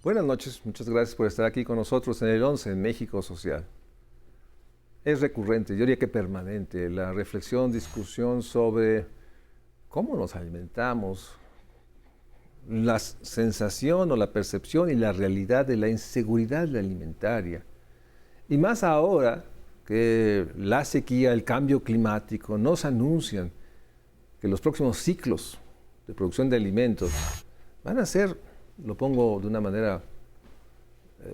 Buenas noches, muchas gracias por estar aquí con nosotros en el 11 en México Social. Es recurrente, yo diría que permanente, la reflexión, discusión sobre cómo nos alimentamos, la sensación o la percepción y la realidad de la inseguridad alimentaria. Y más ahora que la sequía, el cambio climático nos anuncian que los próximos ciclos de producción de alimentos van a ser, lo pongo de una manera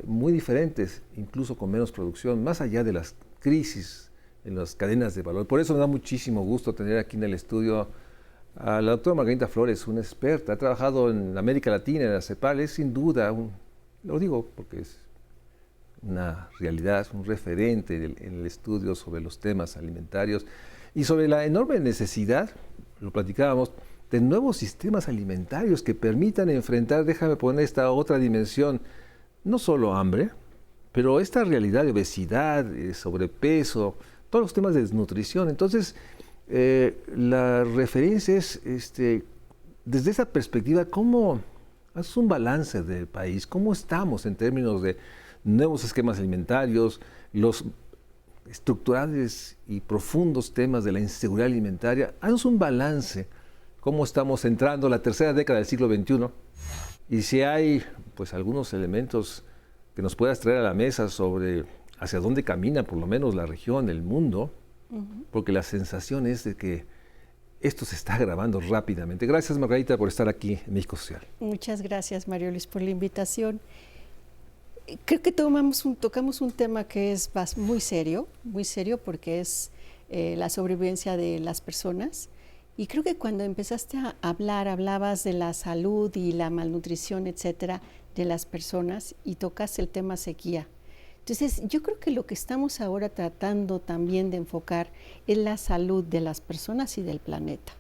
muy diferentes, incluso con menos producción, más allá de las crisis en las cadenas de valor. Por eso me da muchísimo gusto tener aquí en el estudio a la doctora Margarita Flores, una experta, ha trabajado en América Latina, en la CEPAL, es sin duda, lo digo porque es una realidad, un referente en el estudio sobre los temas alimentarios y sobre la enorme necesidad, lo platicábamos, de nuevos sistemas alimentarios que permitan enfrentar, déjame poner esta otra dimensión, no solo hambre, pero esta realidad de obesidad, sobrepeso, todos los temas de desnutrición. Entonces, la referencia es, desde esa perspectiva, ¿cómo haces un balance del país? ¿Cómo estamos en términos de nuevos esquemas alimentarios, los estructurales y profundos temas de la inseguridad alimentaria? Haz un balance. ¿Cómo estamos entrando la tercera década del siglo XXI? Y si hay pues algunos elementos que nos puedas traer a la mesa sobre hacia dónde camina por lo menos la región, el mundo, porque la sensación es de que esto se está agravando rápidamente. Gracias, Margarita, por estar aquí en México Social. Muchas gracias, Mario Luis, por la invitación. Creo que tocamos un tema que es muy serio porque es la sobrevivencia de las personas. Y creo que cuando empezaste a hablar, hablabas de la salud y la malnutrición, etcétera, de las personas y tocaste el tema sequía. Entonces, yo creo que lo que estamos ahora tratando también de enfocar es la salud de las personas y del planeta.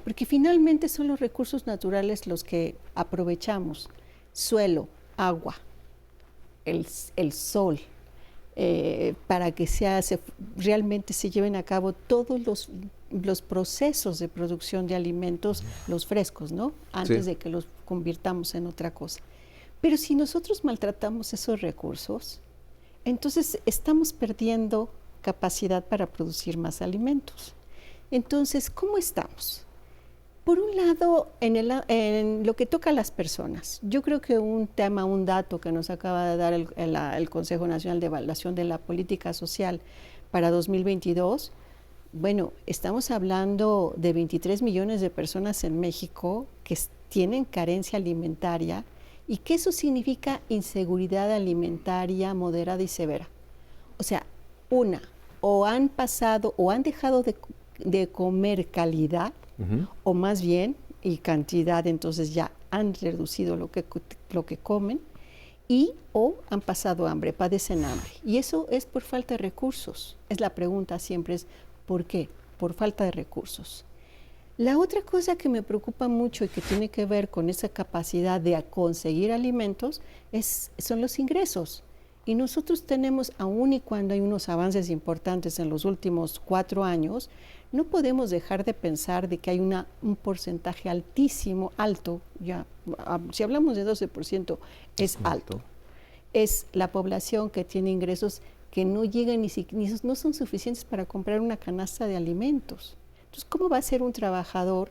Porque finalmente son los recursos naturales los que aprovechamos: suelo, agua, el sol, para que realmente se lleven a cabo todos los procesos de producción de alimentos, los frescos, ¿no? Antes de que los convirtamos en otra cosa. Pero si nosotros maltratamos esos recursos, entonces estamos perdiendo capacidad para producir más alimentos. Entonces, ¿cómo estamos? Por un lado, en lo que toca a las personas, yo creo que un dato que nos acaba de dar el Consejo Nacional de Evaluación de la Política Social para 2022, bueno, estamos hablando de 23 millones de personas en México que tienen carencia alimentaria y que eso significa inseguridad alimentaria moderada y severa. O sea, o han pasado o han dejado de comer calidad, o más bien, y cantidad, entonces ya han reducido lo que comen, o han pasado hambre, padecen hambre. Y eso es por falta de recursos. La pregunta siempre es, ¿por qué? Por falta de recursos. La otra cosa que me preocupa mucho y que tiene que ver con esa capacidad de conseguir alimentos son los ingresos. Y nosotros tenemos, aun y cuando hay unos avances importantes en los últimos 4 años, no podemos dejar de pensar de que hay un porcentaje alto, ya, si hablamos de 12%, es alto. Es la población que tiene ingresos que no llegan no son suficientes para comprar una canasta de alimentos. Entonces, ¿cómo va a ser un trabajador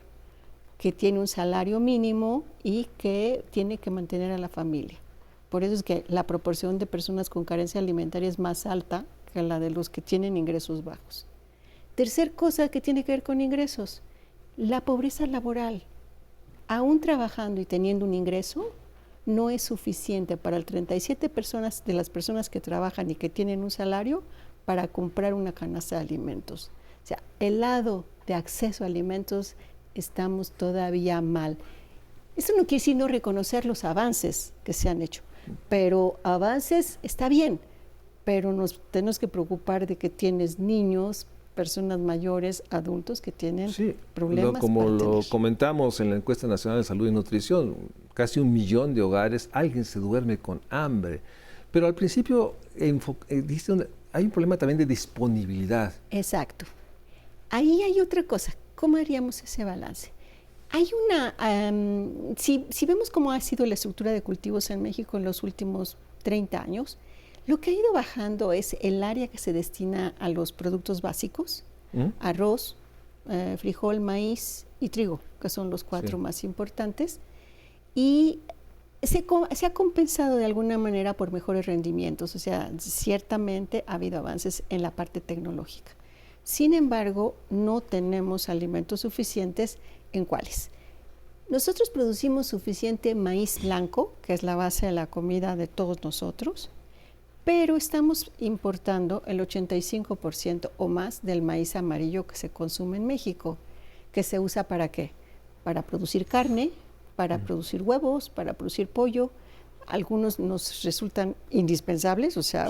que tiene un salario mínimo y que tiene que mantener a la familia? Por eso es que la proporción de personas con carencia alimentaria es más alta que la de los que tienen ingresos bajos. Tercer cosa que tiene que ver con ingresos, la pobreza laboral. Aún trabajando y teniendo un ingreso, no es suficiente para el 37% de las personas que trabajan y que tienen un salario para comprar una canasta de alimentos. O sea, el lado de acceso a alimentos estamos todavía mal. Eso no quiere decir no reconocer los avances que se han hecho, pero avances está bien, pero nos tenemos que preocupar de que tienes niños, personas mayores, adultos que tienen problemas. Como lo comentamos en la encuesta nacional de salud y nutrición, casi 1 millón de hogares, alguien se duerme con hambre. Pero al principio hay un problema también de disponibilidad. Exacto. Ahí hay otra cosa. ¿Cómo haríamos ese balance? Hay una, si vemos cómo ha sido la estructura de cultivos en México en los últimos 30 años, lo que ha ido bajando es el área que se destina a los productos básicos, arroz, frijol, maíz y trigo, que son los 4 más importantes, y se ha compensado de alguna manera por mejores rendimientos, o sea, ciertamente ha habido avances en la parte tecnológica. Sin embargo, no tenemos alimentos suficientes. ¿En cuáles? Nosotros producimos suficiente maíz blanco, que es la base de la comida de todos nosotros, pero estamos importando el 85% o más del maíz amarillo que se consume en México, que se usa ¿para qué? Para producir carne, para producir huevos, para producir pollo. Algunos nos resultan indispensables, o sea,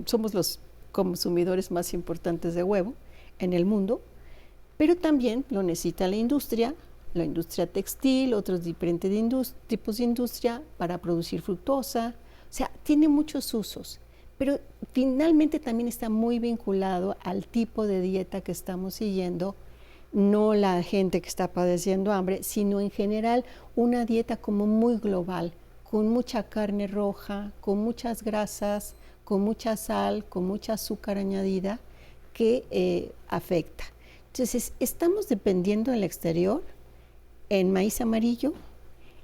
somos los consumidores más importantes de huevo en el mundo, pero también lo necesita la industria textil, otros diferentes tipos de industria para producir fructosa. O sea, tiene muchos usos, pero finalmente también está muy vinculado al tipo de dieta que estamos siguiendo, no la gente que está padeciendo hambre, sino en general una dieta como muy global, con mucha carne roja, con muchas grasas, con mucha sal, con mucha azúcar añadida que afecta. Entonces, estamos dependiendo del exterior en maíz amarillo,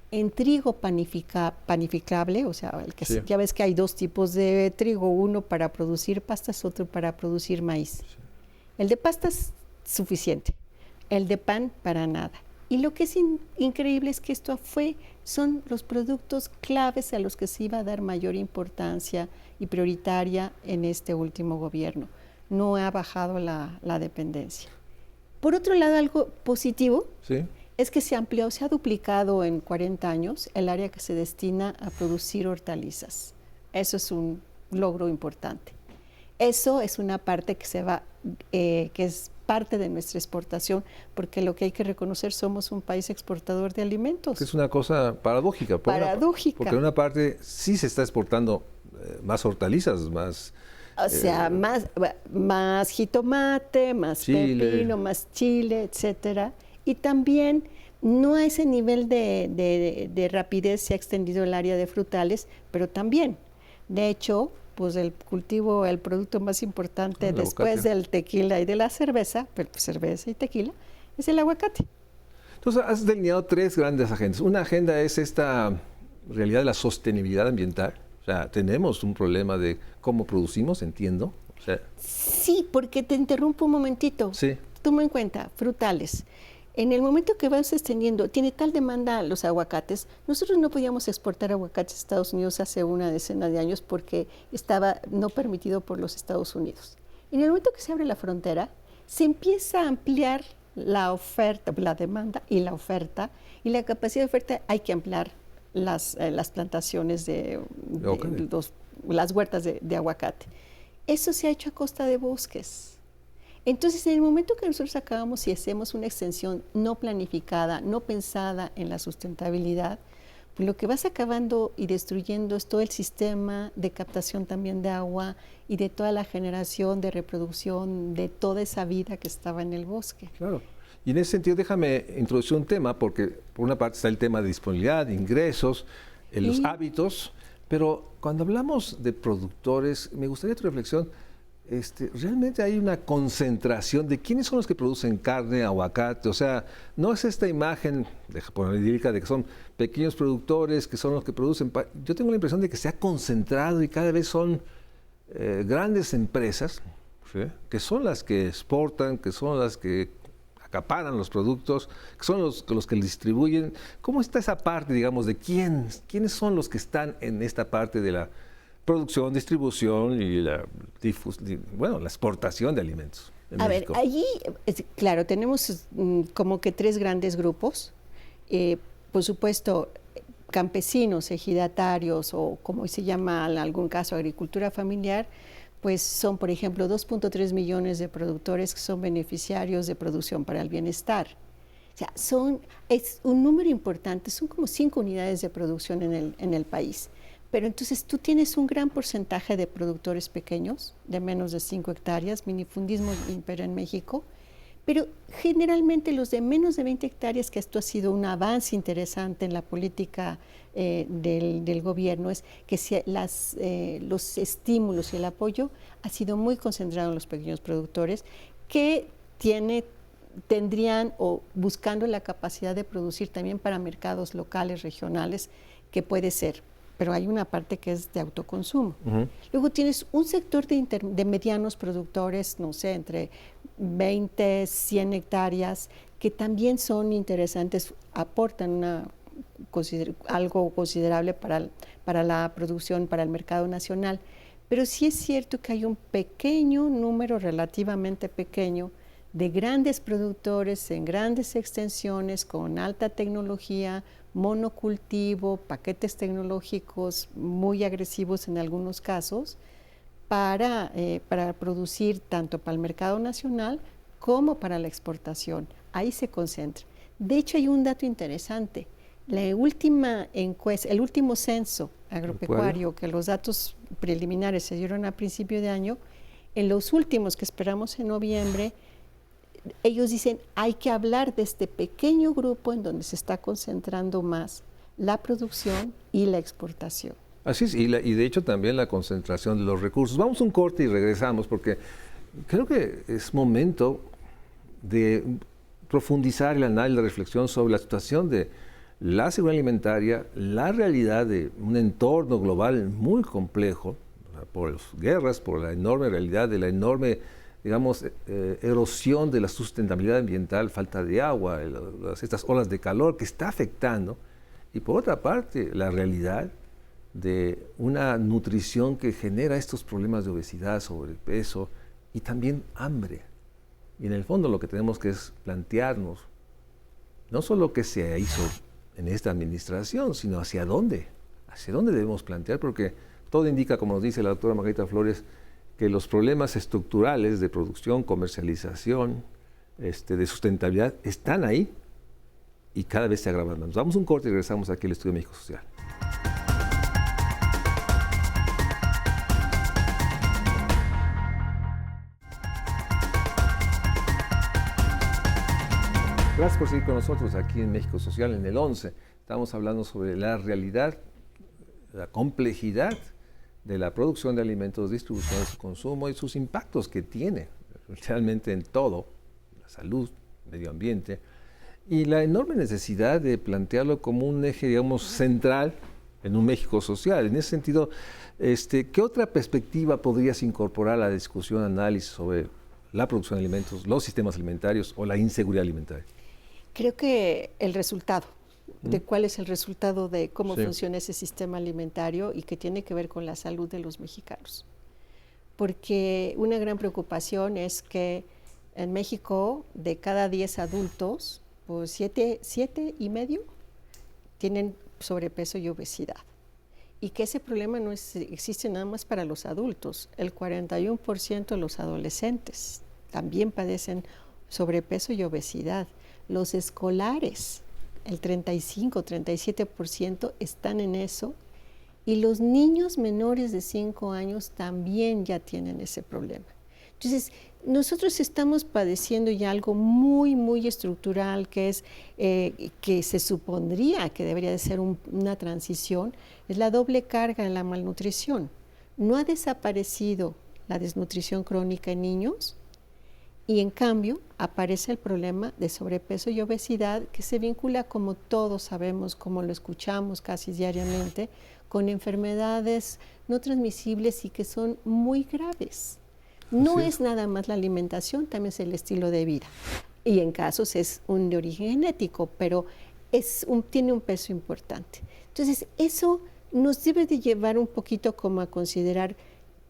en trigo panificable, o sea, ya ves que hay 2 tipos de trigo, uno para producir pastas, otro para producir maíz. El de pasta es suficiente, el de pan para nada. Y lo que es increíble es que son los productos claves a los que se iba a dar mayor importancia y prioritaria en este último gobierno. No ha bajado la dependencia. Por otro lado, algo positivo es que se amplió, se ha duplicado en 40 años el área que se destina a producir hortalizas. Eso es un logro importante. Eso es una parte que es parte de nuestra exportación, porque lo que hay que reconocer, somos un país exportador de alimentos. Es una cosa paradójica. Porque en una parte sí se está exportando más hortalizas, más... O sea, más jitomate, más pepino, más chile, etcétera. Y también no a ese nivel de rapidez se ha extendido el área de frutales, pero también, de hecho, pues el producto más importante después del tequila y de la cerveza, pues cerveza y tequila, es el aguacate. Entonces, has delineado 3 grandes agendas. Una agenda es esta realidad de la sostenibilidad ambiental. O sea, tenemos un problema de cómo producimos, entiendo. O sea, sí, porque te interrumpo un momentito. Sí. Toma en cuenta, frutales. En el momento que vamos extendiendo, tiene tal demanda los aguacates, nosotros no podíamos exportar aguacates a Estados Unidos hace una decena de años porque estaba no permitido por los Estados Unidos. En el momento que se abre la frontera, se empieza a ampliar la oferta, la demanda y la oferta, y la capacidad de oferta hay que ampliar las plantaciones las huertas de aguacate. Eso se ha hecho a costa de bosques. Entonces, en el momento que nosotros acabamos y hacemos una extensión no planificada, no pensada en la sustentabilidad, pues lo que vas acabando y destruyendo es todo el sistema de captación también de agua y de toda la generación de reproducción de toda esa vida que estaba en el bosque. Claro. Y en ese sentido, déjame introducir un tema, porque por una parte está el tema de disponibilidad, de ingresos, los hábitos, pero cuando hablamos de productores, me gustaría tu reflexión. Realmente hay una concentración de quiénes son los que producen carne, aguacate, o sea, no es esta imagen idílica de que son pequeños productores que son los que producen. Yo tengo la impresión de que se ha concentrado y cada vez son grandes empresas, ¿sí?, que son las que exportan, que son las que acaparan los productos, que son los que distribuyen. ¿Cómo está esa parte, digamos, de quiénes son los que están en esta parte de la producción, distribución y la exportación de alimentos en México? Ver, allí, claro, tenemos como que 3 grandes grupos. Por supuesto, campesinos, ejidatarios o como se llama en algún caso agricultura familiar, pues son, por ejemplo, 2.3 millones de productores que son beneficiarios de producción para el bienestar. O sea, es un número importante, son como 5 unidades de producción en el país. Pero entonces tú tienes un gran porcentaje de productores pequeños, de menos de 5 hectáreas, minifundismo impera en México, Pero generalmente los de menos de 20 hectáreas, que esto ha sido un avance interesante en la política del gobierno, es que los estímulos y el apoyo ha sido muy concentrado en los pequeños productores que tendrían o buscando la capacidad de producir también para mercados locales, regionales, que puede ser, pero hay una parte que es de autoconsumo. Luego tienes un sector de medianos productores, no sé, entre 20, 100 hectáreas, que también son interesantes, aportan algo considerable para la producción, para el mercado nacional. Pero sí es cierto que hay un pequeño número, relativamente pequeño, de grandes productores en grandes extensiones con alta tecnología, monocultivo, paquetes tecnológicos muy agresivos en algunos casos, para producir tanto para el mercado nacional como para la exportación. Ahí se concentra. De hecho, hay un dato interesante. La última encuesta, el último censo agropecuario, que los datos preliminares se dieron a principio de año, en los últimos que esperamos en noviembre, ellos dicen, hay que hablar de este pequeño grupo en donde se está concentrando más la producción y la exportación. Así es, y de hecho también la concentración de los recursos. Vamos a un corte y regresamos, porque creo que es momento de profundizar el análisis, la reflexión sobre la situación de la seguridad alimentaria, la realidad de un entorno global muy complejo, por las guerras, por la enorme realidad de la enorme, digamos, erosión de la sustentabilidad ambiental, falta de agua, estas olas de calor que está afectando, y por otra parte, la realidad de una nutrición que genera estos problemas de obesidad, sobrepeso y también hambre. Y en el fondo lo que tenemos que es plantearnos, no solo qué se hizo en esta administración, sino hacia dónde debemos plantear, porque todo indica, como nos dice la doctora Margarita Flores, que los problemas estructurales de producción, comercialización, de sustentabilidad, están ahí y cada vez se agravan más. Damos un corte y regresamos aquí al Estudio México Social. Gracias por seguir con nosotros aquí en México Social en el 11. Estamos hablando sobre la realidad, la complejidad de la producción de alimentos, distribución de su consumo y sus impactos que tiene realmente en todo, la salud, medio ambiente, y la enorme necesidad de plantearlo como un eje, digamos, central en un México social. En ese sentido, ¿qué otra perspectiva podrías incorporar a la discusión, análisis sobre la producción de alimentos, los sistemas alimentarios o la inseguridad alimentaria? Creo que el resultado, de cuál es el resultado de cómo funciona ese sistema alimentario y que tiene que ver con la salud de los mexicanos. Porque una gran preocupación es que en México, de cada 10 adultos, pues 7.5 tienen sobrepeso y obesidad. Y que ese problema no existe nada más para los adultos. El 41% de los adolescentes también padecen sobrepeso y obesidad. Los escolares, el 35-37% están en eso, y los niños menores de 5 años también ya tienen ese problema. Entonces, nosotros estamos padeciendo ya algo muy, muy estructural, que es que se supondría que debería de ser una transición, es la doble carga en la malnutrición. No ha desaparecido la desnutrición crónica en niños, y en cambio aparece el problema de sobrepeso y obesidad, que se vincula, como todos sabemos, como lo escuchamos casi diariamente, con enfermedades no transmisibles y que son muy graves. No es nada más la alimentación, también es el estilo de vida. Y en casos es de origen genético, pero tiene un peso importante. Entonces, eso nos debe de llevar un poquito como a considerar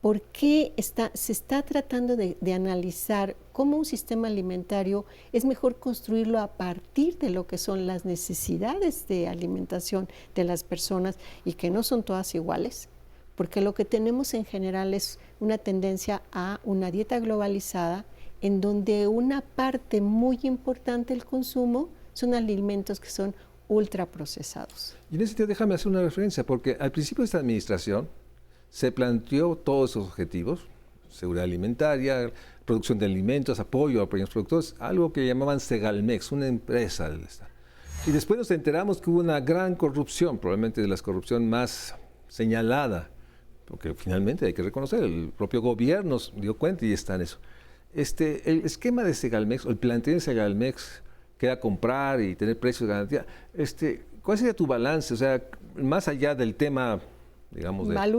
por qué se está tratando de analizar cómo un sistema alimentario es mejor construirlo a partir de lo que son las necesidades de alimentación de las personas, y que no son todas iguales, porque lo que tenemos en general es una tendencia a una dieta globalizada en donde una parte muy importante del consumo son alimentos que son ultraprocesados. Y en ese sentido déjame hacer una referencia, porque al principio de esta administración se planteó todos esos objetivos: seguridad alimentaria, producción de alimentos, apoyo a pequeños productores, algo que llamaban Segalmex, una empresa del Estado. Y después nos enteramos que hubo una gran corrupción, probablemente de la corrupción más señalada, porque finalmente hay que reconocer, el propio gobierno dio cuenta y está en eso. El esquema de Segalmex, o el planteo de Segalmex, que era comprar y tener precios de garantía, ¿cuál sería tu balance? O sea, más allá del tema, digamos, de mal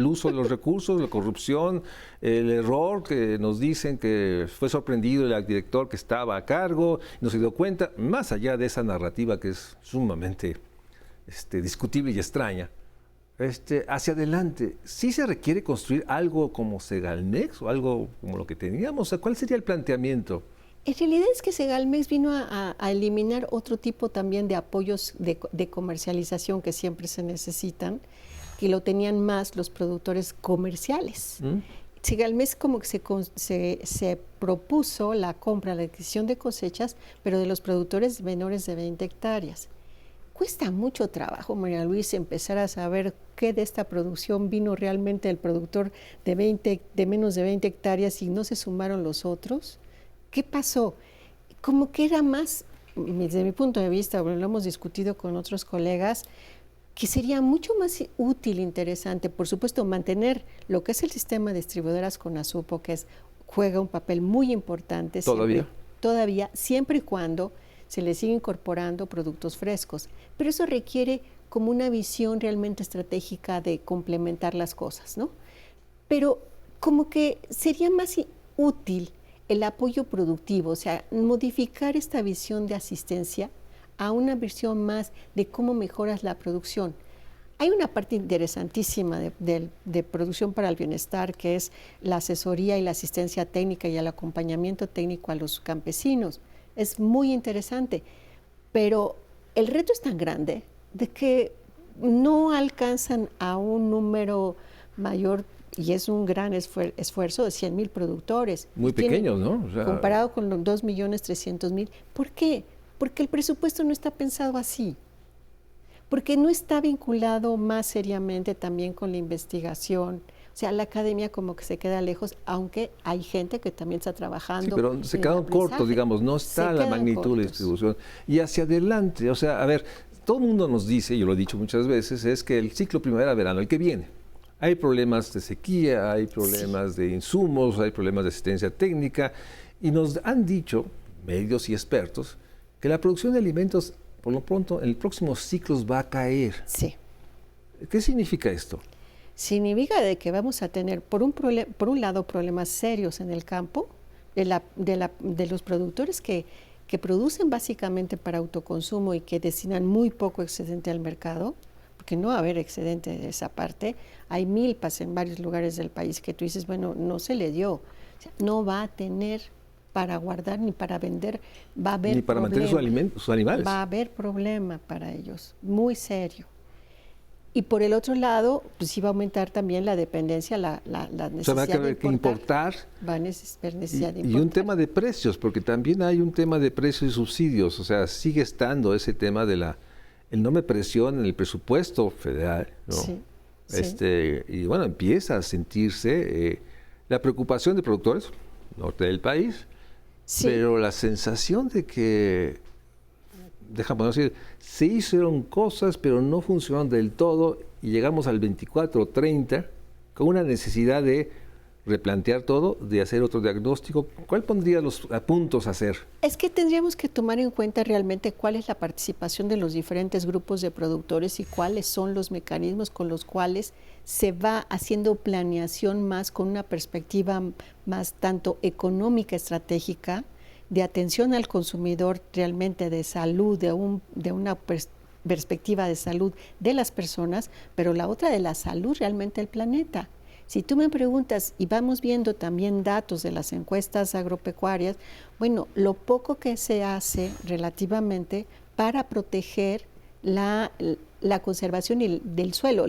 uso de los recursos, la corrupción, el error que nos dicen que fue sorprendido el director que estaba a cargo, no se dio cuenta, más allá de esa narrativa que es sumamente discutible y extraña, hacia adelante, ¿sí se requiere construir algo como Segalmex o algo como lo que teníamos? O sea, ¿cuál sería el planteamiento? En realidad es que Segalmex vino a eliminar otro tipo también de apoyos de comercialización que siempre se necesitan, que lo tenían más los productores comerciales. Segalmex como que se propuso la compra, la adquisición de cosechas, pero de los productores menores de 20 hectáreas. Cuesta mucho trabajo, María Luisa, empezar a saber qué de esta producción vino realmente del productor de menos de 20 hectáreas y no se sumaron los otros. ¿Qué pasó? Como que era más, desde mi punto de vista, lo hemos discutido con otros colegas, que sería mucho más útil, interesante, por supuesto, mantener lo que es el sistema de distribuidoras Conasupo, que juega un papel muy importante. Todavía, siempre y cuando se le sigue incorporando productos frescos. Pero eso requiere como una visión realmente estratégica de complementar las cosas, ¿no? Pero como que sería más útil el apoyo productivo, o sea, modificar esta visión de asistencia a una visión más de cómo mejoras la producción. Hay una parte interesantísima de producción para el bienestar, que es la asesoría y la asistencia técnica y el acompañamiento técnico a los campesinos. Es muy interesante, pero el reto es tan grande de que no alcanzan a un número mayor, y es un gran esfuerzo de 100,000 productores. Muy pequeños, ¿no? O sea, comparado con los 2,300,000. ¿Por qué? Porque el presupuesto no está pensado así. Porque no está vinculado más seriamente también con la investigación. O sea, la academia como que se queda lejos, aunque hay gente que también está trabajando. Sí, pero se quedan cortos, digamos, no está la magnitud de la distribución. Y hacia adelante, o sea, a ver, todo el mundo nos dice, yo lo he dicho muchas veces, es que el ciclo primavera-verano, el que viene, hay problemas de sequía, hay problemas de insumos, hay problemas de asistencia técnica, y nos han dicho, medios y expertos, que la producción de alimentos, por lo pronto, en los próximos ciclos va a caer. Sí. ¿Qué significa esto? Significa de que vamos a tener, por un lado, problemas serios en el campo de los productores que producen básicamente para autoconsumo y que destinan muy poco excedente al mercado, porque no va a haber excedente de esa parte. Hay milpas en varios lugares del país que tú dices, bueno, no se le dio. O sea, no va a tener para guardar ni para vender, va a haber ni para problema. Mantener sus animales. Va a haber problema para ellos, muy serio. Y por el otro lado, pues sí va a aumentar también la dependencia, la necesidad o sea, va a haber que importar. Va a haber necesidad de importar. Y un tema de precios, porque también hay un tema de precios y subsidios. O sea, sigue estando ese tema de la enorme presión en el presupuesto federal, ¿no? Sí, y bueno, empieza a sentirse la preocupación de productores norte del país, sí, pero la sensación de que, déjame decir, se hicieron cosas pero no funcionaron del todo y llegamos al 24 o 30 con una necesidad de replantear todo, de hacer otro diagnóstico. ¿Cuál pondría los puntos a hacer? Es que tendríamos que tomar en cuenta realmente cuál es la participación de los diferentes grupos de productores y cuáles son los mecanismos con los cuales se va haciendo planeación más con una perspectiva más tanto económica, estratégica, de atención al consumidor realmente de salud, de una perspectiva de salud de las personas, pero la otra de la salud realmente del planeta. Si tú me preguntas, y vamos viendo también datos de las encuestas agropecuarias, bueno, lo poco que se hace relativamente para proteger la conservación del suelo.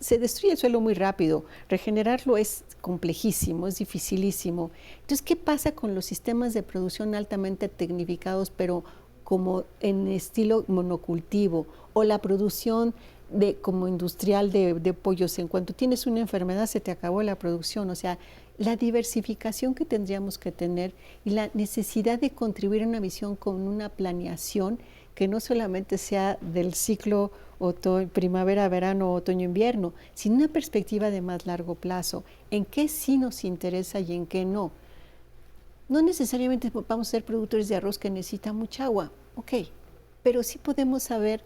Se destruye el suelo muy rápido, regenerarlo es complejísimo, es dificilísimo. Entonces, ¿qué pasa con los sistemas de producción altamente tecnificados, pero como en estilo monocultivo, o la producción como industrial de pollos. En cuanto tienes una enfermedad se te acabó la producción. O sea, la diversificación que tendríamos que tener y la necesidad de contribuir a una visión con una planeación que no solamente sea del ciclo primavera, verano, otoño, invierno, sino una perspectiva de más largo plazo, en qué sí nos interesa y en qué no. No necesariamente vamos a ser productores de arroz que necesita mucha agua, ok, pero sí podemos saber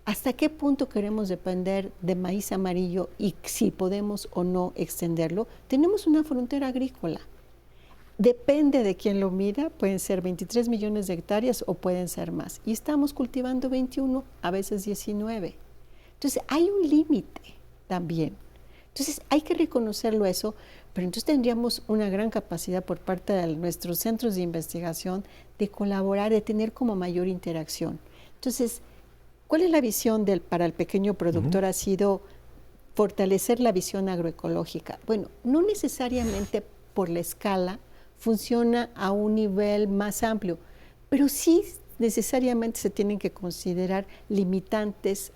hasta qué punto queremos depender de maíz amarillo y si podemos o no extenderlo. Tenemos una frontera agrícola. Depende de quién lo mida, pueden ser 23 millones de hectáreas o pueden ser más. Y estamos cultivando 21, a veces 19. Entonces hay un límite también. Entonces hay que reconocerlo eso, pero entonces tendríamos una gran capacidad por parte de nuestros centros de investigación de colaborar, de tener como mayor interacción. Entonces, ¿cuál es la visión para el pequeño productor? Ha sido fortalecer la visión agroecológica. Bueno, no necesariamente por la escala funciona a un nivel más amplio, pero sí necesariamente se tienen que considerar limitantes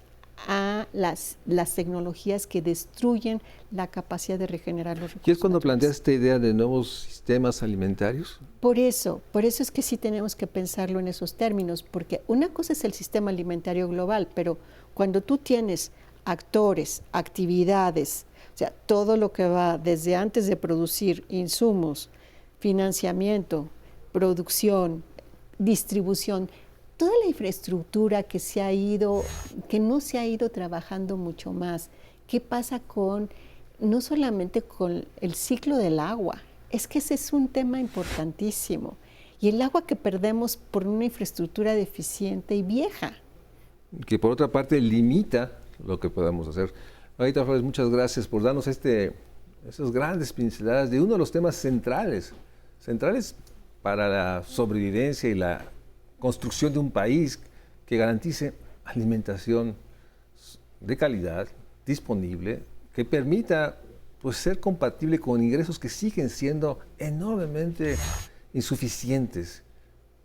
a las tecnologías que destruyen la capacidad de regenerar los recursos. ¿Y es cuando planteas esta idea de nuevos sistemas alimentarios? Por eso es que sí tenemos que pensarlo en esos términos, porque una cosa es el sistema alimentario global, pero cuando tú tienes actores, actividades, o sea, todo lo que va desde antes de producir insumos, financiamiento, producción, distribución, toda la infraestructura que no se ha ido trabajando mucho más. ¿Qué pasa no solamente con el ciclo del agua? Es que ese es un tema importantísimo. Y el agua que perdemos por una infraestructura deficiente y vieja. Que por otra parte limita lo que podamos hacer. Margarita Flores, muchas gracias por darnos esas grandes pinceladas de uno de los temas centrales para la sobrevivencia y la construcción de un país que garantice alimentación de calidad, disponible, que permita pues, ser compatible con ingresos que siguen siendo enormemente insuficientes.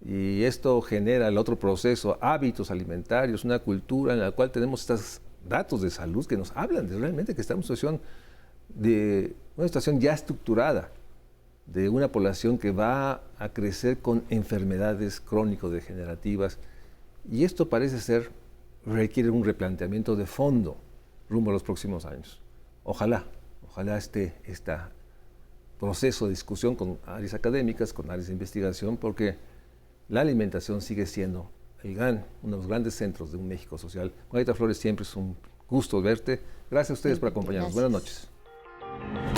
Y esto genera el otro proceso, hábitos alimentarios, una cultura en la cual tenemos estos datos de salud que nos hablan de realmente que estamos en una situación ya estructurada, de una población que va a crecer con enfermedades crónico-degenerativas. Y esto requiere un replanteamiento de fondo rumbo a los próximos años. Ojalá este proceso de discusión con áreas académicas, con áreas de investigación, porque la alimentación sigue siendo uno de los grandes centros de un México social. Margarita Flores, siempre es un gusto verte. Gracias a ustedes por acompañarnos. Gracias. Buenas noches.